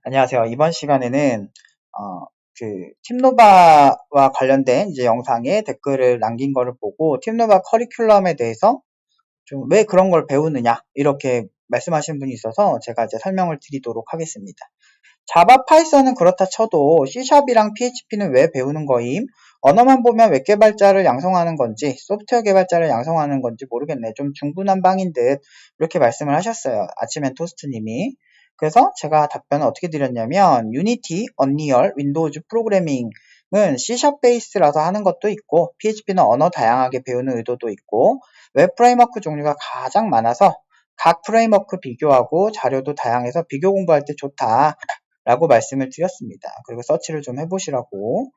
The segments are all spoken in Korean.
안녕하세요. 이번 시간에는 팀노바와 관련된 이제 영상에 댓글을 남긴 거를 보고 팀노바 커리큘럼에 대해서 좀 왜 그런 걸 배우느냐 이렇게 말씀하신 분이 있어서 제가 이제 설명을 드리도록 하겠습니다. 자바, 파이썬은 그렇다 쳐도 C샵이랑 PHP는 왜 배우는 거임? 언어만 보면 웹 개발자를 양성하는 건지 소프트웨어 개발자를 양성하는 건지 모르겠네. 좀 중구난방인 듯 이렇게 말씀을 하셨어요. 아침엔 토스트님이. 그래서 제가 답변을 어떻게 드렸냐면 유니티, 언리얼, 윈도우즈 프로그래밍은 C샵 베이스라서 하는 것도 있고 PHP는 언어 다양하게 배우는 의도도 있고 웹 프레임워크 종류가 가장 많아서 각 프레임워크 비교하고 자료도 다양해서 비교 공부할 때 좋다. 라고 말씀을 드렸습니다. 그리고 서치를 좀 해보시라고.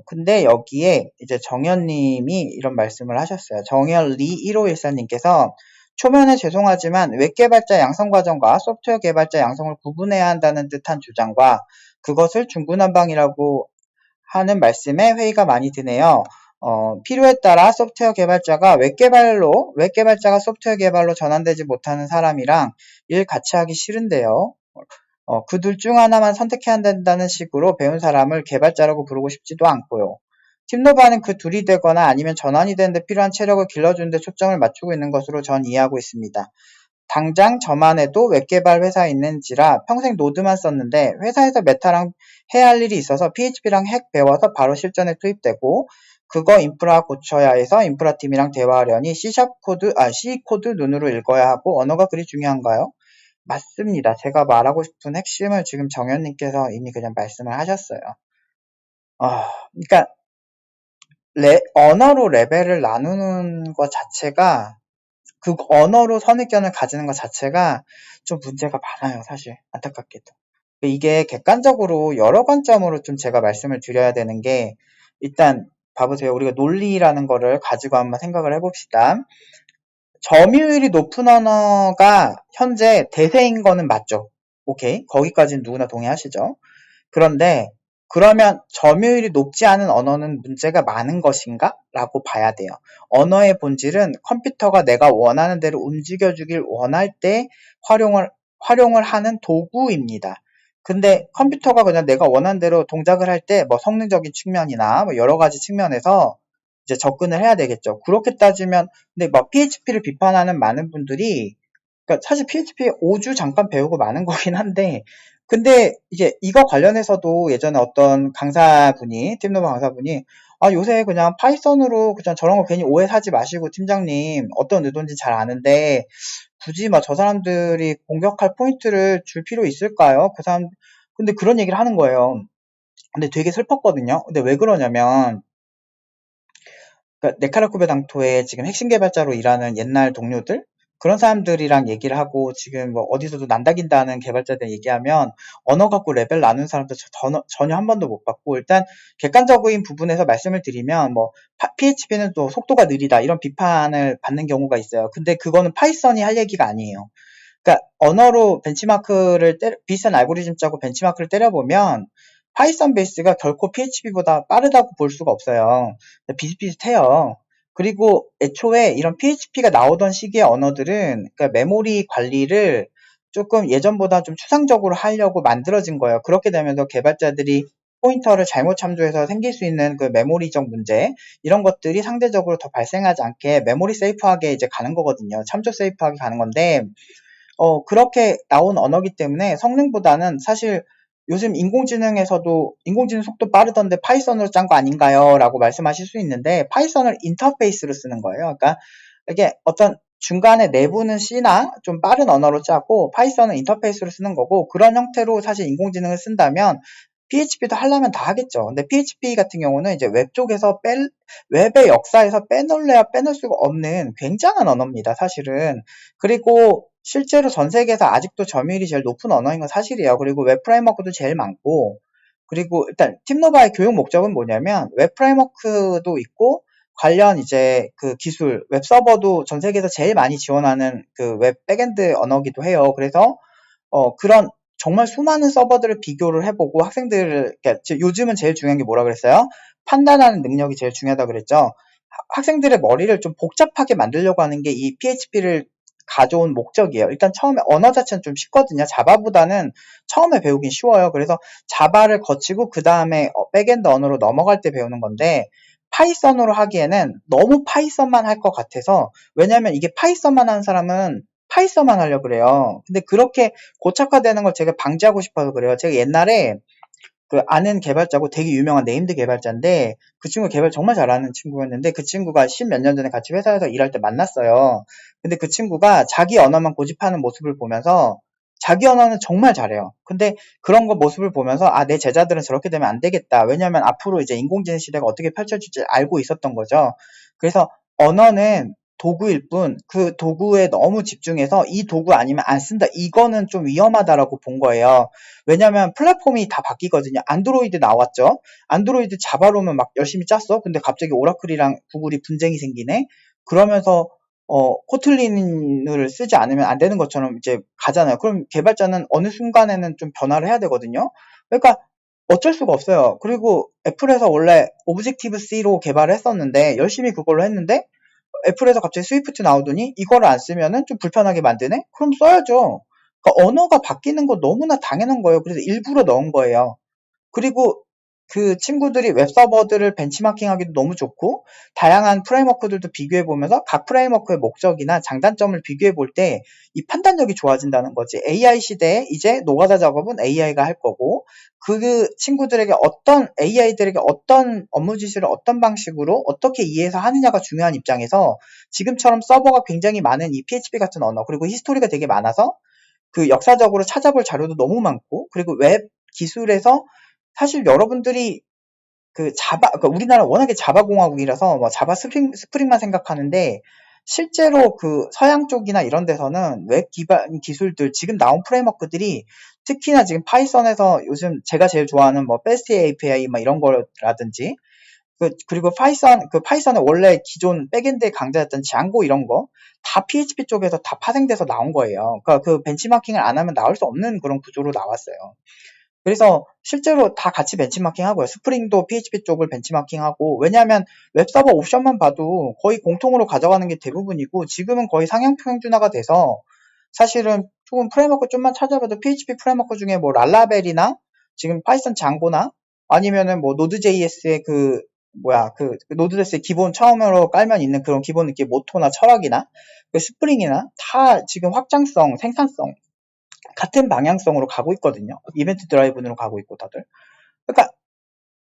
근데 여기에 이제 정현님이 이런 말씀을 하셨어요. 정현리 1514님께서 초면에 죄송하지만 웹개발자 양성과정과 소프트웨어 개발자 양성을 구분해야 한다는 듯한 주장과 그것을 중구난방이라고 하는 말씀에 회의가 많이 드네요. 필요에 따라 소프트웨어 개발자가 웹개발자가 소프트웨어 개발로 전환되지 못하는 사람이랑 일 같이 하기 싫은데요. 그 둘 중 하나만 선택해야 된다는 식으로 배운 사람을 개발자라고 부르고 싶지도 않고요. 팀노바는 그 둘이 되거나 아니면 전환이 되는데 필요한 체력을 길러주는 데 초점을 맞추고 있는 것으로 전 이해하고 있습니다. 당장 저만 해도 웹개발 회사에 있는지라 평생 노드만 썼는데 회사에서 메타랑 해야 할 일이 있어서 PHP랑 핵 배워서 바로 실전에 투입되고 그거 인프라 고쳐야 해서 인프라팀이랑 대화하려니 C 코드 눈으로 읽어야 하고 언어가 그리 중요한가요? 맞습니다. 제가 말하고 싶은 핵심을 지금 정현님께서 이미 그냥 말씀을 하셨어요. 그러니까 언어로 레벨을 나누는 것 자체가 그 언어로 선입견을 가지는 것 자체가 좀 문제가 많아요. 사실 안타깝게도. 이게 객관적으로 여러 관점으로 좀 제가 말씀을 드려야 되는 게 일단 봐보세요. 우리가 논리라는 거를 가지고 한번 생각을 해봅시다. 점유율이 높은 언어가 현재 대세인 거는 맞죠. 오케이. 거기까지는 누구나 동의하시죠. 그런데 그러면 점유율이 높지 않은 언어는 문제가 많은 것인가? 라고 봐야 돼요. 언어의 본질은 컴퓨터가 내가 원하는 대로 움직여주길 원할 때 활용을 하는 도구입니다. 근데 컴퓨터가 그냥 내가 원하는 대로 동작을 할 때 뭐 성능적인 측면이나 뭐 여러 가지 측면에서 이제 접근을 해야 되겠죠. 그렇게 따지면 근데 뭐 PHP를 비판하는 많은 분들이 그러니까 사실 PHP 5주 잠깐 배우고 마는 거긴 한데 근데 이제 이거 관련해서도 예전에 어떤 강사분이 팀노바 강사분이 요새 그냥 파이썬으로 그냥 저런 거 괜히 오해 사지 마시고 팀장님 어떤 의도인지 잘 아는데 굳이 막 저 사람들이 공격할 포인트를 줄 필요 있을까요? 그 사람 근데 그런 얘기를 하는 거예요. 근데 되게 슬펐거든요. 근데 왜 그러냐면 그러니까 네카라쿠베 당토의 지금 핵심 개발자로 일하는 옛날 동료들 그런 사람들이랑 얘기를 하고 지금 뭐 어디서도 난다긴다는 개발자들 얘기하면 언어 갖고 레벨 나눈 사람들 전혀 한 번도 못 봤고 일단 객관적인 부분에서 말씀을 드리면 뭐 PHP는 또 속도가 느리다 이런 비판을 받는 경우가 있어요. 근데 그거는 파이썬이 할 얘기가 아니에요. 그러니까 언어로 비슷한 알고리즘 짜고 벤치마크를 때려보면 파이썬 베이스가 결코 PHP보다 빠르다고 볼 수가 없어요. 비슷비슷해요. 그리고 애초에 이런 PHP가 나오던 시기의 언어들은 그러니까 메모리 관리를 조금 예전보다 좀 추상적으로 하려고 만들어진 거예요. 그렇게 되면서 개발자들이 포인터를 잘못 참조해서 생길 수 있는 그 메모리적 문제 이런 것들이 상대적으로 더 발생하지 않게 메모리 세이프하게 이제 가는 거거든요. 참조 세이프하게 가는 건데 그렇게 나온 언어기 때문에 성능보다는 사실 요즘 인공지능 속도 빠르던데 파이썬으로 짠 거 아닌가요? 라고 말씀하실 수 있는데 파이썬을 인터페이스로 쓰는 거예요. 그러니까 이게 어떤 중간에 내부는 C나 좀 빠른 언어로 짜고 파이썬은 인터페이스로 쓰는 거고 그런 형태로 사실 인공지능을 쓴다면 PHP도 하려면 다 하겠죠. 근데 PHP 같은 경우는 이제 웹의 역사에서 빼놓을래야 빼놓을 수가 없는 굉장한 언어입니다, 사실은. 그리고 실제로 전 세계에서 아직도 점유율이 제일 높은 언어인 건 사실이에요. 그리고 웹 프레임워크도 제일 많고, 그리고 일단 팀노바의 교육 목적은 뭐냐면 웹 프레임워크도 있고 관련 이제 그 기술, 웹 서버도 전 세계에서 제일 많이 지원하는 그 웹 백엔드 언어기도 해요. 그래서 그런 정말 수많은 서버들을 비교를 해보고 그러니까 요즘은 제일 중요한 게 뭐라 그랬어요? 판단하는 능력이 제일 중요하다 그랬죠. 학생들의 머리를 좀 복잡하게 만들려고 하는 게 이 PHP를 가져온 목적이에요. 일단 처음에 언어 자체는 좀 쉽거든요. 자바보다는 처음에 배우긴 쉬워요. 그래서 자바를 거치고 그 다음에 백엔드 언어로 넘어갈 때 배우는 건데, 파이썬으로 하기에는 너무 파이썬만 할 것 같아서, 왜냐면 이게 파이썬만 하는 사람은 파이썬만 하려고 그래요. 근데 그렇게 고착화되는 걸 제가 방지하고 싶어서 그래요. 제가 옛날에 그 아는 개발자고 되게 유명한 네임드 개발자인데, 그 친구 개발 정말 잘하는 친구였는데, 그 친구가 10몇 년 전에 같이 회사에서 일할 때 만났어요. 근데 그 친구가 자기 언어만 고집하는 모습을 보면서, 자기 언어는 정말 잘해요. 근데 그런 거 모습을 보면서, 아, 내 제자들은 저렇게 되면 안 되겠다. 왜냐면 앞으로 이제 인공지능 시대가 어떻게 펼쳐질지 알고 있었던 거죠. 그래서 언어는 도구일 뿐, 그 도구에 너무 집중해서 이 도구 아니면 안 쓴다. 이거는 좀 위험하다라고 본 거예요. 왜냐면 플랫폼이 다 바뀌거든요. 안드로이드 나왔죠. 안드로이드 자바로는 막 열심히 짰어. 근데 갑자기 오라클이랑 구글이 분쟁이 생기네. 그러면서 코틀린을 쓰지 않으면 안 되는 것처럼 이제 가잖아요. 그럼 개발자는 어느 순간에는 좀 변화를 해야 되거든요. 그러니까 어쩔 수가 없어요. 그리고 애플에서 원래 오브젝티브 C로 개발을 했었는데, 열심히 그걸로 했는데, 애플에서 갑자기 스위프트 나오더니 이거를 안 쓰면은 좀 불편하게 만드네? 그럼 써야죠. 그러니까 언어가 바뀌는 거 너무나 당연한 거예요. 그래서 일부러 넣은 거예요. 그리고 그 친구들이 웹서버들을 벤치마킹하기도 너무 좋고, 다양한 프레임워크들도 비교해 보면서 각 프레임워크의 목적이나 장단점을 비교해 볼 때 이 판단력이 좋아진다는 거지. AI 시대에 이제 노가다 작업은 AI가 할 거고, 그 친구들에게 AI들에게 어떤 업무 지시를 어떤 방식으로 어떻게 이해해서 하느냐가 중요한 입장에서, 지금처럼 서버가 굉장히 많은 이 PHP 같은 언어, 그리고 히스토리가 되게 많아서 그 역사적으로 찾아볼 자료도 너무 많고, 그리고 웹 기술에서 사실 여러분들이 그러니까 우리나라 워낙에 자바 공화국이라서 뭐 자바 스프링만 생각하는데, 실제로 그 서양 쪽이나 이런 데서는 웹 기반 기술들, 지금 나온 프레임워크들이 특히나 지금 파이썬에서 요즘 제가 제일 좋아하는 뭐 패스트 API 막 이런 거라든지, 그리고 파이썬의 원래 기존 백엔드의 강자였던 장고 이런 거, 다 PHP 쪽에서 다 파생돼서 나온 거예요. 그러니까 그 벤치마킹을 안 하면 나올 수 없는 그런 구조로 나왔어요. 그래서 실제로 다 같이 벤치마킹 하고요. 스프링도 PHP 쪽을 벤치마킹 하고, 왜냐하면 웹서버 옵션만 봐도 거의 공통으로 가져가는 게 대부분이고, 지금은 거의 상향 평준화가 돼서 사실은 조금 프레임워크 좀만 찾아봐도 PHP 프레임워크 중에 뭐 랄라벨이나 지금 파이썬 장고나 아니면은 뭐 노드.js의 노드.js의 기본 처음으로 깔면 있는 그런 기본 느낌 모토나 철학이나 그 스프링이나 다 지금 확장성, 생산성 같은 방향성으로 가고 있거든요. 이벤트 드라이븐으로 가고 있고 다들. 그러니까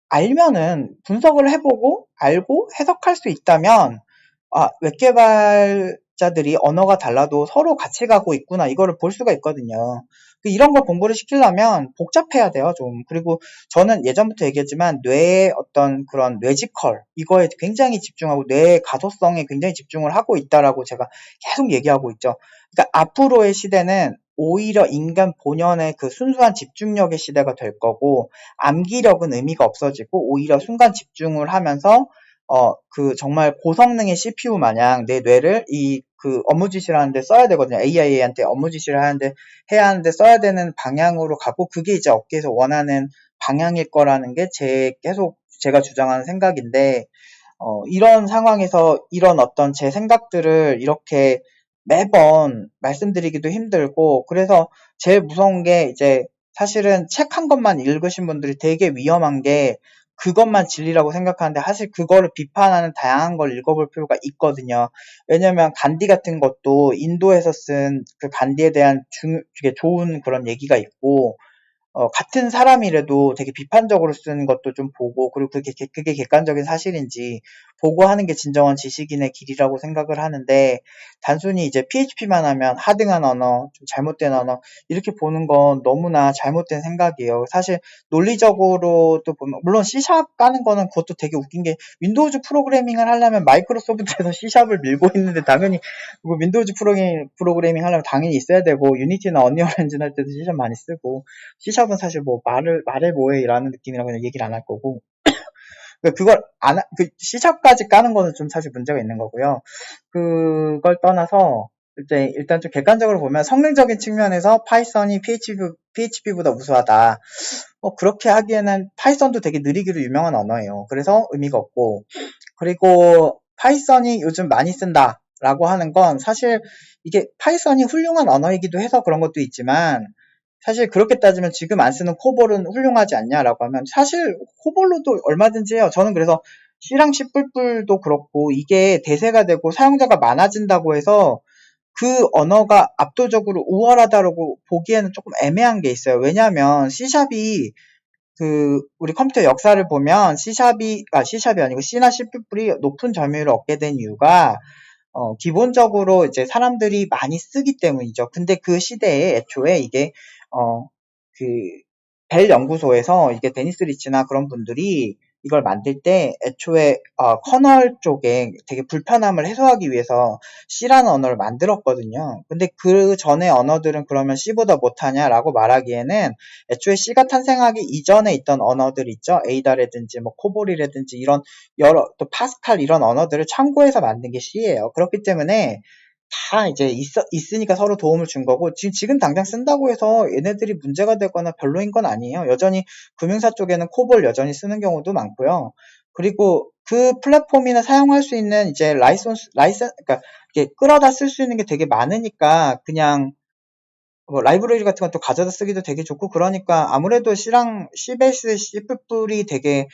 알면은 분석을 해보고 알고 해석할 수 있다면, 아, 웹개발자들이 언어가 달라도 서로 같이 가고 있구나, 이거를 볼 수가 있거든요. 이런 걸 공부를 시키려면 복잡해야 돼요, 좀. 그리고 저는 예전부터 얘기했지만 뇌의 어떤 그런 뇌지컬, 이거에 굉장히 집중하고 뇌의 가소성에 굉장히 집중을 하고 있다라고 제가 계속 얘기하고 있죠. 그러니까 앞으로의 시대는 오히려 인간 본연의 그 순수한 집중력의 시대가 될 거고, 암기력은 의미가 없어지고 오히려 순간 집중을 하면서 정말 고성능의 CPU 마냥 내 뇌를 업무 지시를 하는데 써야 되거든요. AI한테 업무 지시를 해야 하는데 써야 되는 방향으로 가고, 그게 이제 업계에서 원하는 방향일 거라는 게 계속 제가 주장하는 생각인데, 이런 상황에서 이런 어떤 제 생각들을 이렇게 매번 말씀드리기도 힘들고, 그래서 제일 무서운 게 이제 사실은 책 한 권만 읽으신 분들이 되게 위험한 게, 그것만 진리라고 생각하는데 사실 그거를 비판하는 다양한 걸 읽어볼 필요가 있거든요. 왜냐면 간디 같은 것도 인도에서 쓴 그 간디에 대한 되게 좋은 그런 얘기가 있고, 같은 사람이라도 되게 비판적으로 쓰는 것도 좀 보고, 그리고 그게 객관적인 사실인지 보고 하는 게 진정한 지식인의 길이라고 생각을 하는데, 단순히 이제 PHP만 하면 하등한 언어, 좀 잘못된 언어, 이렇게 보는 건 너무나 잘못된 생각이에요. 사실 논리적으로도 보면, 물론 C샵 까는 거는 그것도 되게 웃긴 게, 윈도우즈 프로그래밍을 하려면 마이크로소프트에서 C샵을 밀고 있는데, 당연히 윈도우즈 프로그래밍 하려면 당연히 있어야 되고, 유니티나 언리얼 엔진 할 때도 C샵 많이 쓰고, C샵은 사실 뭐 말해 뭐해 라는 느낌이라 그냥 얘기를 안 할 거고, 그걸 C샵까지 까는 거는 좀 사실 문제가 있는 거고요. 그걸 떠나서 이제 일단 좀 객관적으로 보면 성능적인 측면에서 파이썬이 PHP보다 우수하다. 그렇게 하기에는 파이썬도 되게 느리기로 유명한 언어예요. 그래서 의미가 없고, 그리고 파이썬이 요즘 많이 쓴다. 언어라고 하는 건 사실 이게 파이썬이 훌륭한 언어이기도 해서 그런 것도 있지만 사실 그렇게 따지면 지금 안 쓰는 코볼은 훌륭하지 않냐라고 하면 사실 코볼로도 얼마든지 해요. 저는 그래서 C랑 C++도 그렇고 이게 대세가 되고 사용자가 많아진다고 해서 그 언어가 압도적으로 우월하다고 보기에는 조금 애매한 게 있어요. 왜냐하면 C샵이 우리 컴퓨터 역사를 보면 C샵이 아니고 C나 C++이 높은 점유율을 얻게 된 이유가 기본적으로 이제 사람들이 많이 쓰기 때문이죠. 근데 그 시대에 애초에 이게 어, 그 벨 연구소에서 이게 데니스 리치나 그런 분들이 이걸 만들 때 애초에 커널 쪽에 되게 불편함을 해소하기 위해서 C라는 언어를 만들었거든요. 근데 그 전에 언어들은 그러면 C보다 못하냐라고 말하기에는 애초에 C가 탄생하기 이전에 있던 언어들 있죠. 에이다라든지 뭐 코볼이라든지 이런 여러 또 파스칼 이런 언어들을 참고해서 만든 게 C예요. 그렇기 때문에 다 이제 있으니까 서로 도움을 준 거고, 지금 당장 쓴다고 해서 얘네들이 문제가 되거나 별로인 건 아니에요. 여전히 금융사 쪽에는 코볼 여전히 쓰는 경우도 많고요. 그리고 그 플랫폼이나 사용할 수 있는 이제 그러니까 이게 끌어다 쓸 수 있는 게 되게 많으니까 그냥 뭐 라이브러리 같은 것도 가져다 쓰기도 되게 좋고 그러니까 아무래도 C 베이스 C++이 되게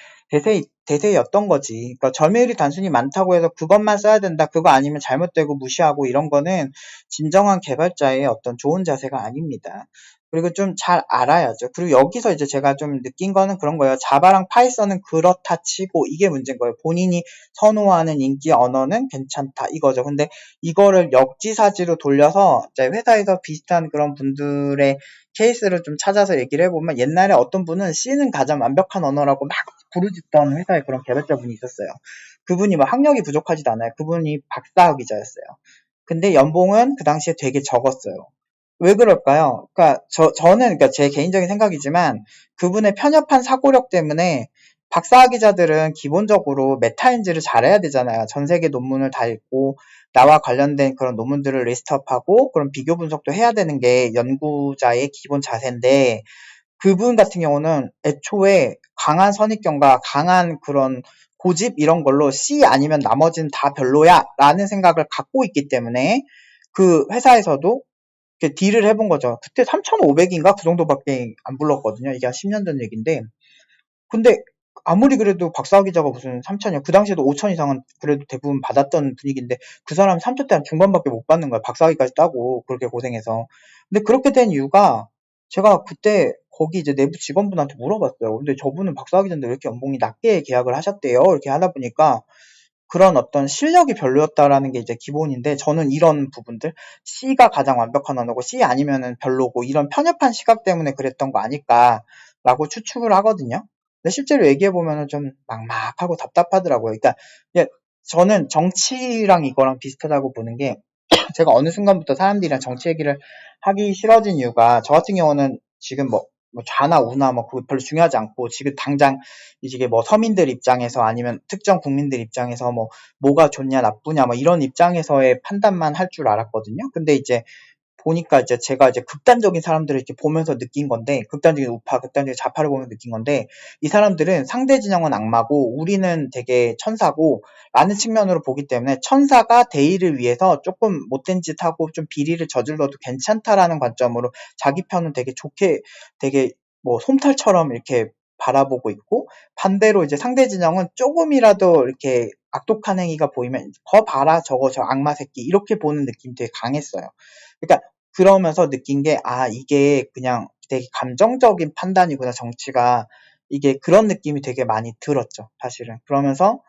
대세였던 거지. 그러니까 점유율이 단순히 많다고 해서 그것만 써야 된다. 그거 아니면 잘못되고 무시하고 이런 거는 진정한 개발자의 어떤 좋은 자세가 아닙니다. 그리고 좀 잘 알아야죠. 그리고 여기서 이제 제가 좀 느낀 거는 그런 거예요. 자바랑 파이썬은 그렇다 치고 이게 문제인 거예요. 본인이 선호하는 인기 언어는 괜찮다 이거죠. 근데 이거를 역지사지로 돌려서 이제 회사에서 비슷한 그런 분들의 케이스를 좀 찾아서 얘기를 해보면 옛날에 어떤 분은 C는 가장 완벽한 언어라고 막 부르짖던 회사에 그런 개발자분이 있었어요. 그분이 막 학력이 부족하지도 않아요. 그분이 박사학위자였어요. 근데 연봉은 그 당시에 되게 적었어요. 왜 그럴까요? 그러니까 저는 그러니까 제 개인적인 생각이지만 그분의 편협한 사고력 때문에 박사학위자들은 기본적으로 메타인지를 잘해야 되잖아요. 전 세계 논문을 다 읽고 나와 관련된 그런 논문들을 리스트업하고 그런 비교 분석도 해야 되는 게 연구자의 기본 자세인데 그분 같은 경우는 애초에 강한 선입견과 강한 그런 고집 이런 걸로 C 아니면 나머지는 다 별로야 라는 생각을 갖고 있기 때문에 그 회사에서도 이렇게 딜을 해본 거죠. 그때 3,500인가 그 정도밖에 안 불렀거든요. 이게 한 10년 전 얘기인데 근데 아무리 그래도 박사학위자가 무슨 3천이요. 그 당시에도 5천 이상은 그래도 대부분 받았던 분위기인데 그 사람이 3천 대 한 중반밖에 못 받는 거야. 박사학위까지 따고 그렇게 고생해서. 근데 그렇게 된 이유가 제가 그때 거기 이제 내부 직원분한테 물어봤어요. 근데 저분은 박사학위자인데 왜 이렇게 연봉이 낮게 계약을 하셨대요? 이렇게 하다 보니까 그런 어떤 실력이 별로였다라는 게 이제 기본인데 저는 이런 부분들 C가 가장 완벽한 언어고 C 아니면은 별로고 이런 편협한 시각 때문에 그랬던 거 아닐까라고 추측을 하거든요. 근데 실제로 얘기해 보면은 좀 막막하고 답답하더라고요. 그러니까 저는 정치랑 이거랑 비슷하다고 보는 게 제가 어느 순간부터 사람들이랑 정치 얘기를 하기 싫어진 이유가 저 같은 경우는 지금 뭐 좌나 우나 뭐 그거 별로 중요하지 않고 지금 당장 이게 뭐 서민들 입장에서 아니면 특정 국민들 입장에서 뭐가 좋냐 나쁘냐 뭐 이런 입장에서의 판단만 할 줄 알았거든요. 근데 이제 보니까 이제 제가 이제 극단적인 사람들을 이렇게 보면서 느낀 건데, 극단적인 우파, 극단적인 좌파를 보면서 느낀 건데, 이 사람들은 상대 진영은 악마고, 우리는 되게 천사고, 라는 측면으로 보기 때문에 천사가 대의를 위해서 조금 못된 짓 하고 좀 비리를 저질러도 괜찮다라는 관점으로 자기 편은 되게 좋게, 되게 뭐 솜털처럼 이렇게 바라보고 있고, 반대로 이제 상대 진영은 조금이라도 이렇게 악독한 행위가 보이면, 거 봐라, 저거, 저 악마 새끼, 이렇게 보는 느낌이 되게 강했어요. 그러니까 그러면서 느낀 게, 이게 그냥 되게 감정적인 판단이구나, 정치가. 이게 그런 느낌이 되게 많이 들었죠, 사실은. 그러면서,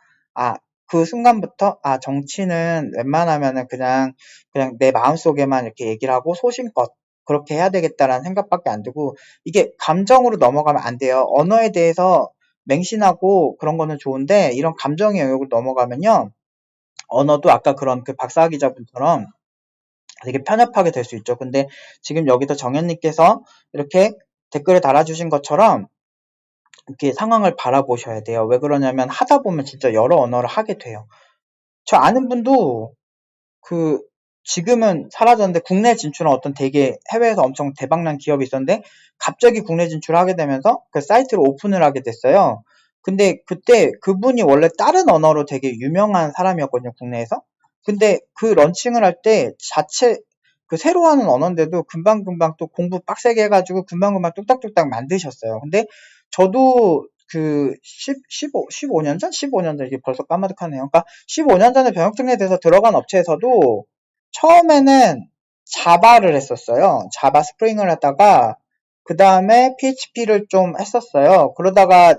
그 순간부터, 정치는 웬만하면은 그냥 내 마음속에만 이렇게 얘기를 하고 소신껏 그렇게 해야 되겠다라는 생각밖에 안 들고, 이게 감정으로 넘어가면 안 돼요. 언어에 대해서 맹신하고 그런 거는 좋은데, 이런 감정의 영역을 넘어가면요, 언어도 아까 그런 그 박사 기자분처럼 되게 편협하게 될 수 있죠. 근데 지금 여기서 정현님께서 이렇게 댓글에 달아주신 것처럼 이렇게 상황을 바라보셔야 돼요. 왜 그러냐면 하다 보면 진짜 여러 언어를 하게 돼요. 저 아는 분도 그 지금은 사라졌는데 국내 진출한 어떤 되게 해외에서 엄청 대박난 기업이 있었는데 갑자기 국내 진출하게 되면서 그 사이트를 오픈을 하게 됐어요. 근데 그때 그분이 원래 다른 언어로 되게 유명한 사람이었거든요, 국내에서. 근데 그 런칭을 할 때 그 새로 하는 언어인데도 금방금방 또 공부 빡세게 해가지고 금방금방 뚝딱뚝딱 만드셨어요. 근데 저도 그 15년 전? 15년 전, 이게 벌써 까마득하네요. 그러니까 15년 전에 병역 특례돼서 들어간 업체에서도 처음에는 자바를 했었어요. 자바 스프링을 하다가 그 다음에 PHP를 좀 했었어요. 그러다가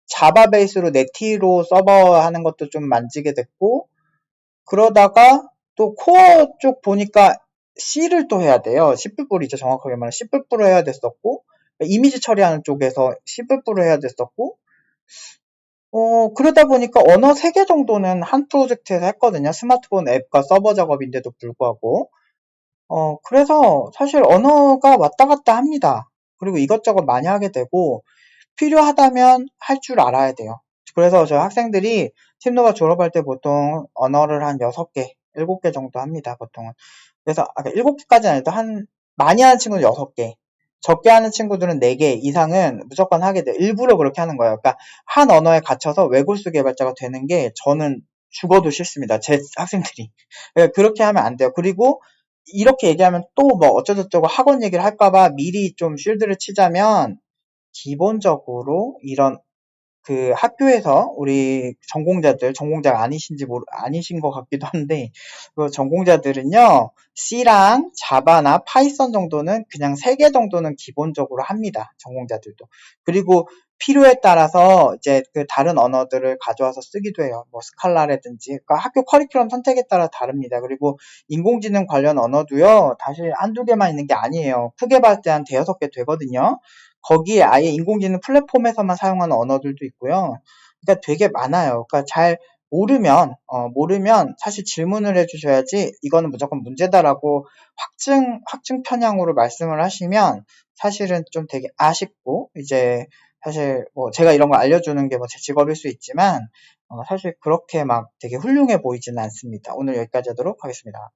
자바 베이스로 네티로 서버 하는 것도 좀 만지게 됐고, 그러다가 또 코어 쪽 보니까 C를 또 해야 돼요. C++이죠. 정확하게 말하면 C++로 해야 됐었고, 이미지 처리하는 쪽에서 C++로 해야 됐었고, 그러다 보니까 언어 3개 정도는 한 프로젝트에서 했거든요. 스마트폰 앱과 서버 작업인데도 불구하고. 그래서 사실 언어가 왔다 갔다 합니다. 그리고 이것저것 많이 하게 되고, 필요하다면 할 줄 알아야 돼요. 그래서 저 학생들이 팀노바 졸업할 때 보통 언어를 한 6개, 7개 정도 합니다, 보통은. 그래서, 7개까지는 아니도 많이 하는 친구는 6개, 적게 하는 친구들은 4개 이상은 무조건 하게 돼요. 일부러 그렇게 하는 거예요. 그러니까, 한 언어에 갇혀서 외골수 개발자가 되는 게 저는 죽어도 싫습니다. 제 학생들이. 그렇게 하면 안 돼요. 그리고, 이렇게 얘기하면 또 뭐 어쩌고저쩌고 학원 얘기를 할까봐 미리 좀 쉴드를 치자면, 기본적으로 이런 그 학교에서 우리 전공자가 아니신 것 같기도 한데, 그 전공자들은요, C랑 자바나 파이썬 정도는 그냥 3개 정도는 기본적으로 합니다. 전공자들도. 그리고 필요에 따라서 이제 그 다른 언어들을 가져와서 쓰기도 해요. 뭐 스칼라라든지. 그러니까 학교 커리큘럼 선택에 따라 다릅니다. 그리고 인공지능 관련 언어도요, 다시 한두 개만 있는 게 아니에요. 크게 봤을 때 한 대여섯 개 되거든요. 거기에 아예 인공지능 플랫폼에서만 사용하는 언어들도 있고요. 그러니까 되게 많아요. 그러니까 잘 모르면 사실 질문을 해주셔야지 이거는 무조건 문제다라고 확증 편향으로 말씀을 하시면 사실은 좀 되게 아쉽고, 이제 사실 뭐 제가 이런 거 알려주는 게 뭐 제 직업일 수 있지만, 사실 그렇게 막 되게 훌륭해 보이지는 않습니다. 오늘 여기까지 하도록 하겠습니다.